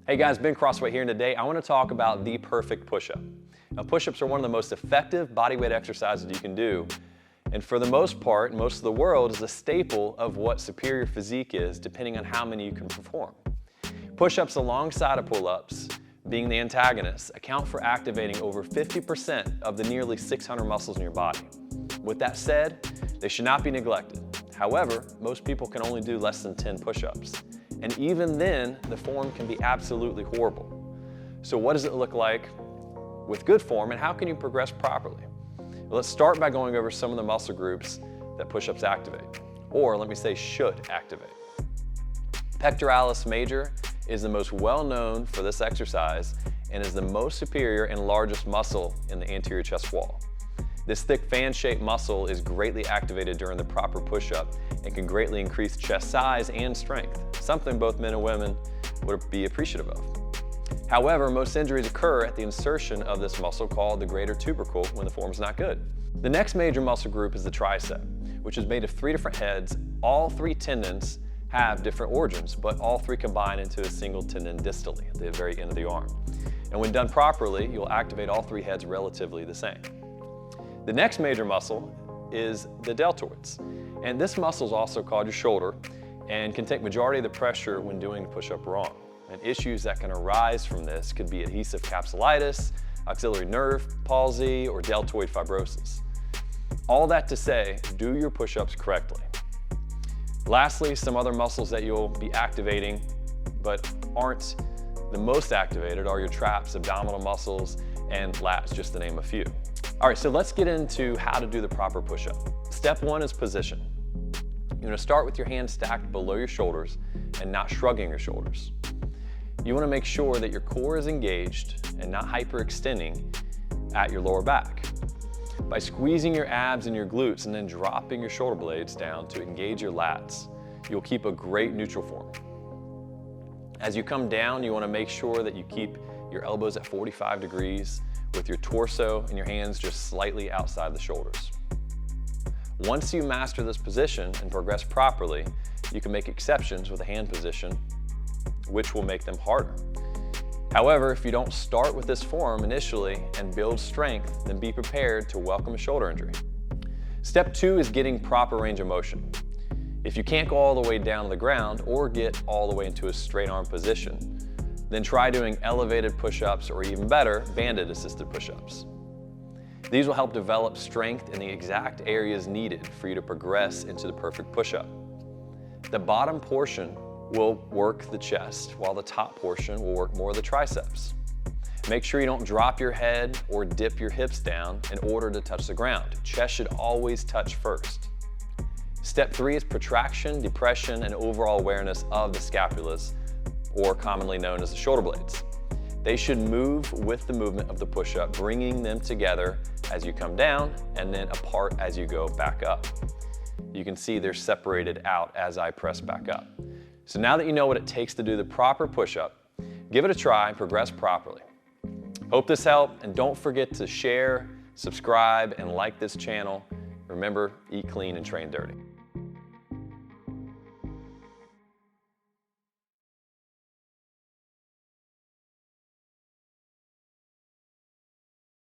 Hey guys, Ben Crosswhite here, and today I want to talk about the perfect push-up. Now, push-ups are one of the most effective bodyweight exercises you can do, and for the most part, most of the world is a staple of what superior physique is, depending on how many you can perform. Push-ups alongside of pull-ups, being the antagonists, account for activating over 50% of the nearly 600 muscles in your body. With that said, they should not be neglected. However, most people can only do less than 10 push-ups. And even then, the form can be absolutely horrible. So what does it look like with good form, and how can you progress properly? Well, let's start by going over some of the muscle groups that push-ups activate, or let me say should activate. Pectoralis major is the most well-known for this exercise and is the most superior and largest muscle in the anterior chest wall. This thick fan-shaped muscle is greatly activated during the proper push-up and can greatly increase chest size and strength, something both men and women would be appreciative of. However, most injuries occur at the insertion of this muscle called the greater tubercle when the form is not good. The next major muscle group is the tricep, which is made of 3 different heads. All 3 tendons have different origins, but all 3 combine into a single tendon distally at the very end of the arm. And when done properly, you'll activate all 3 heads relatively the same. The next major muscle is the deltoids, and this muscle is also called your shoulder and can take majority of the pressure when doing the push-up wrong. And issues that can arise from this could be adhesive capsulitis, axillary nerve palsy, or deltoid fibrosis. All that to say, do your push-ups correctly. Lastly, some other muscles that you'll be activating but aren't the most activated are your traps, abdominal muscles, and lats, just to name a few. All right, so let's get into how to do the proper push-up. Step 1 is position. You're gonna start with your hands stacked below your shoulders and not shrugging your shoulders. You wanna make sure that your core is engaged and not hyperextending at your lower back. By squeezing your abs and your glutes and then dropping your shoulder blades down to engage your lats, you'll keep a great neutral form. As you come down, you wanna make sure that you keep your elbows at 45 degrees with your torso and your hands just slightly outside the shoulders. Once you master this position and progress properly, you can make exceptions with a hand position, which will make them harder. However, if you don't start with this form initially and build strength, then be prepared to welcome a shoulder injury. Step 2 is getting proper range of motion. If you can't go all the way down to the ground or get all the way into a straight arm position, then try doing elevated push-ups, or even better, banded assisted push-ups. These will help develop strength in the exact areas needed for you to progress into the perfect push-up. The bottom portion will work the chest, while the top portion will work more of the triceps. Make sure you don't drop your head or dip your hips down in order to touch the ground. Chest should always touch first. Step 3 is protraction, depression, and overall awareness of the scapulas, or commonly known as the shoulder blades. They should move with the movement of the push-up, bringing them together as you come down and then apart as you go back up. You can see they're separated out as I press back up. So now that you know what it takes to do the proper push-up, give it a try and progress properly. Hope this helped, and don't forget to share, subscribe, and like this channel. Remember, eat clean and train dirty.